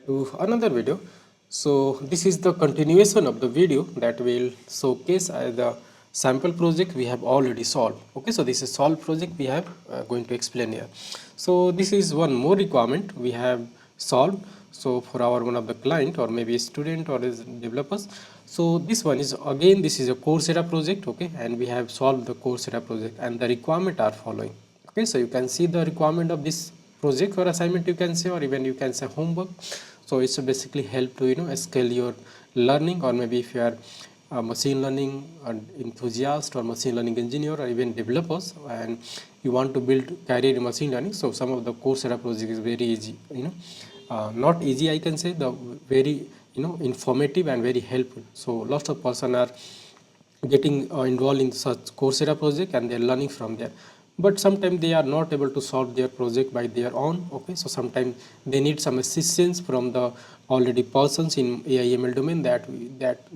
To another video. So this is the continuation of the video that will showcase the sample project we have already solved. Okay, so this is solved project we have going to explain here. So this is one more requirement we have solved. So for our one of the client or maybe a student or is developers. So this one is again this is a Coursera project. Okay, and we have solved the Coursera project and the requirement are following. Okay, so you can see the requirement of this project or assignment you can say, or even you can say homework. So it's basically help to scale your learning, or maybe if you are a machine learning enthusiast or machine learning engineer or even developers and you want to build career in machine learning. So some of the Coursera project is very easy, not easy I can say, the very informative and very helpful. So lots of person are getting involved in such Coursera project and they're learning from there. But sometimes they are not able to solve their project by their own. Okay, so sometimes they need some assistance from the already persons in AI/ML domain that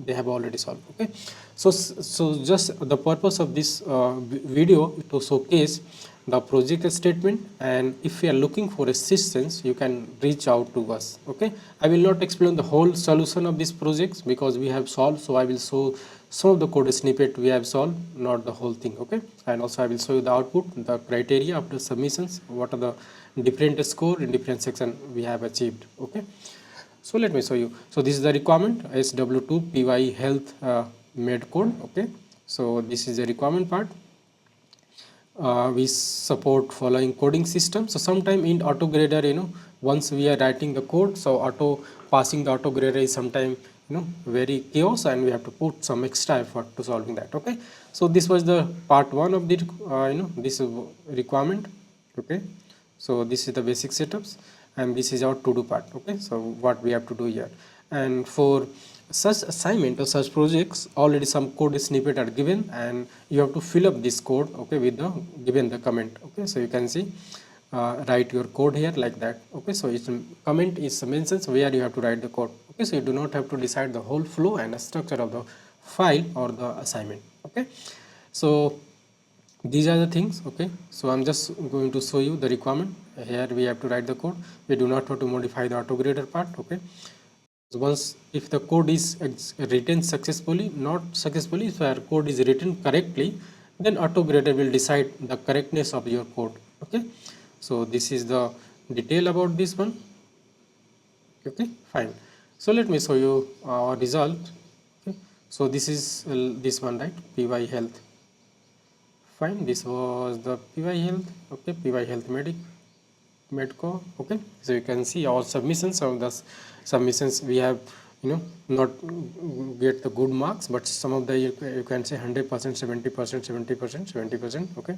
they have already solved. Okay, so just the purpose of this video to showcase the project statement, and if you are looking for assistance you can reach out to us. Okay, I will not explain the whole solution of this project because we have solved, so I will show some of the code snippet we have solved, not the whole thing. Okay, and also I will show you the output, the criteria after submissions, what are the different score in different section we have achieved. Okay, so let me show you. So this is the requirement SW2 pyhealth medcode. Okay, so this is the requirement part. We support following coding system. So sometime in auto grader, once we are writing the code, so auto passing the auto grader is sometime very chaos, and we have to put some extra effort to solving that. Okay, so this was the part one of the this requirement. Okay, so this is the basic setups, and this is our to do part. Okay, so what we have to do here, and for such assignment or such projects already some code snippet are given and you have to fill up this code, okay, with the given the comment. Okay, so you can see write your code here like that. Okay, so it's comment is mentions where you have to write the code. Okay, so you do not have to decide the whole flow and the structure of the file or the assignment. Okay, so these are the things. Okay, so I'm just going to show you the requirement. Here we have to write the code. We do not have to modify the auto grader part. Okay, so once if the code is written successfully, not successfully, if our code is written correctly, then auto grader will decide the correctness of your code. Okay, so this is the detail about this one. Okay, fine. So let me show you our result. Okay, so this is this one, right? pyhealth. Fine, this was the pyhealth. Okay, pyhealth medco. Okay, so you can see our submissions. Of the submissions we have not get the good marks, but some of the you can say 100%, 70%, 70%, 70%. Okay,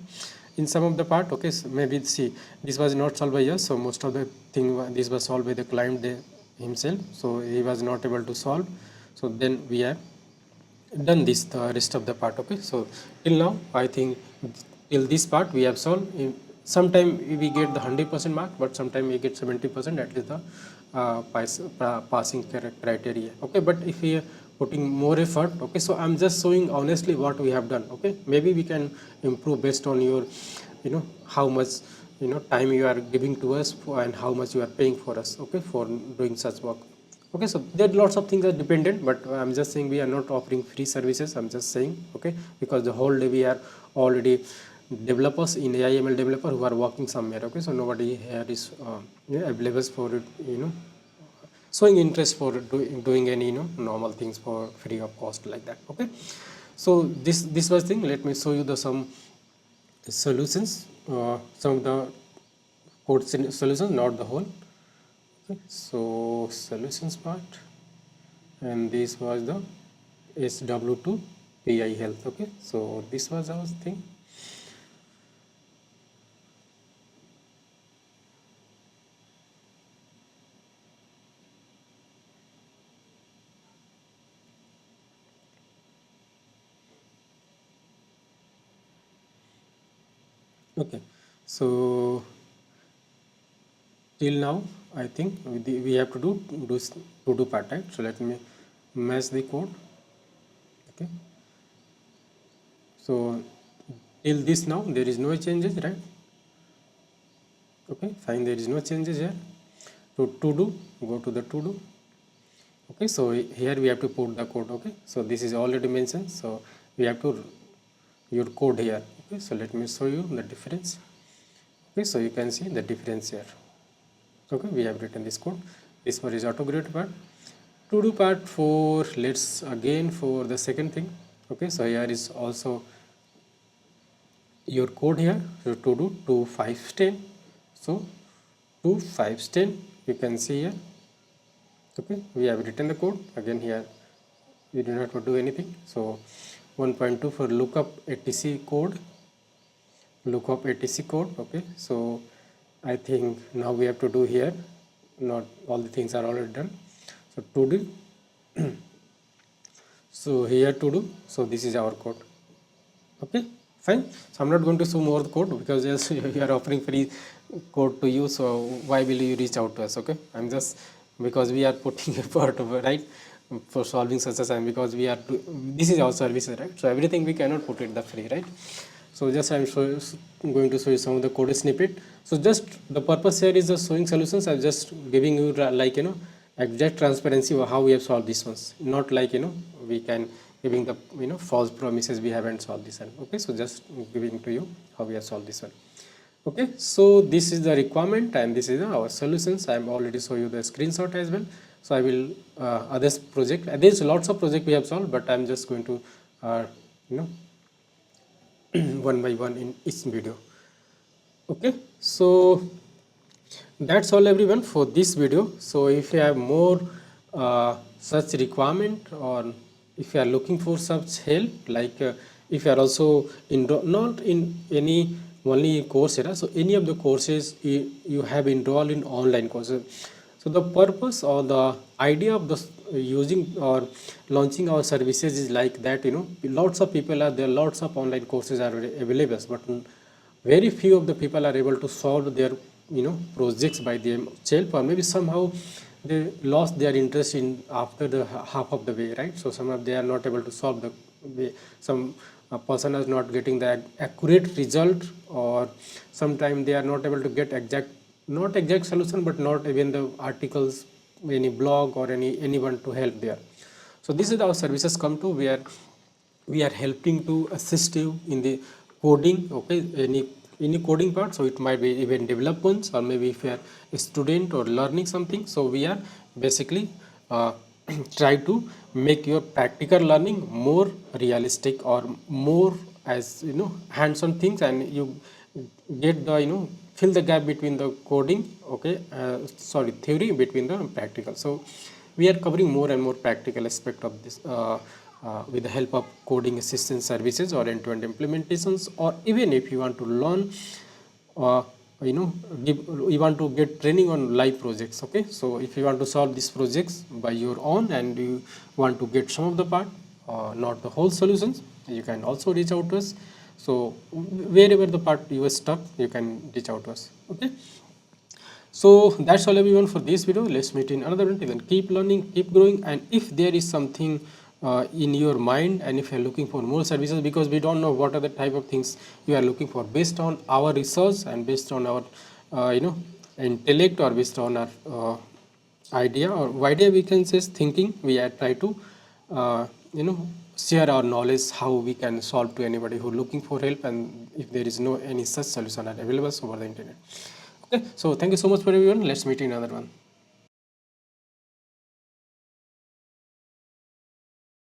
in some of the part. Okay, so maybe see this was not solved by us, so most of the thing this was solved by the client himself, so he was not able to solve. So then we have done this the rest of the part. Okay, so till now I think till this part we have solved. Sometime we get the 100% mark, but sometime we get 70%. That is the passing criteria. Okay, but if we are putting more effort, okay, so I'm just showing honestly what we have done. Okay, maybe we can improve based on your how much time you are giving to us and how much you are paying for us, okay, for doing such work. Okay, so there are lots of things that are dependent, but I'm just saying we are not offering free services. I'm just saying, okay, because the whole day we are already developers in AI/ML developer who are working somewhere. Okay, so nobody here is available for showing interest for doing any normal things for free of cost like that. Okay, so this was thing. Let me show you the some solutions, some of the code solutions, not the whole. Okay, so solutions part, and this was the SW2 pyhealth. Okay, so this was our thing. Okay, so till now I think we have to do part, right? So let me match the code. Okay, so till this now there is no changes, right? Okay, fine, there is no changes here. to do, go to the to do. Okay, so here we have to put the code. Okay, so this is already mentioned, so we have to your code here. Okay, so let me show you the difference. Okay, so you can see the difference here. Okay, we have written this code. This one is auto grade part. To do part for, let's again for the second thing. Okay, so here is also your code here. So to do 2 5 10. So 2 5 10 you can see here. Okay, we have written the code again here. We do not do anything. So 1.2 for lookup etc code, lookup etc code. Okay, so I think now we have to do here, not all the things are already done. So to do so here to do, so this is our code. Okay, fine. So I'm not going to show more the code because yes, you are offering free code to you, so why will you reach out to us? Okay, I'm just, because we are putting effort over, right, for solving such a time, because we are this is our services, right? So everything we cannot put it the free, right? So just I'm going to show you some of the code snippet. So just the purpose here is just showing solutions. I'm just giving you like exact transparency of how we have solved these ones, not like we can giving the false promises we haven't solved this one. Okay, so just giving to you how we have solved this one. Okay, so this is the requirement and this is our solutions. I am already show you the screenshot as well. So I will others project, there's lots of project we have solved, but I'm just going to you know one by one in each video. Okay, so that's all everyone for this video. So if you have more such requirement, or if you are looking for such help, like if you are also not in any only Coursera, so any of the courses you have enrolled in online courses. So the purpose or the idea of the using or launching our services is like that, lots of people are there, lots of online courses are available, but very few of the people are able to solve their projects by themselves, or maybe somehow they lost their interest in after the half of the way, right? So some of they are not able to solve the way, some person is not getting the accurate result, or sometimes they are not able to get not exact solution, but not even the articles, any blog or anyone to help there. So this is our services come to, where we are helping to assist you in the coding. Okay, any coding part, so it might be even developments, or maybe if you are a student or learning something, so we are basically try to make your practical learning more realistic, or more as hands-on things, and you get the fill the gap between the coding, okay, theory between the practical. So we are covering more and more practical aspect of this with the help of coding assistance services or end-to-end implementations, or even if you want to learn uh, you want to get training on live projects. Okay, so if you want to solve these projects by your own and you want to get some of the part, not the whole solutions, you can also reach out to us. So wherever the part you are stuck, you can reach out to us. Okay, so that's all everyone for this video. Let's meet in another one. Then keep learning, keep growing, and if there is something in your mind, and if you're looking for more services, because we don't know what are the type of things you are looking for, based on our research and based on our intellect, or based on our idea, or wider we can say thinking, we are try to uh, share our knowledge how we can solve to anybody who looking for help, and if there is no any such solution are available over the internet. Okay, so thank you so much for everyone. Let's meet in another one.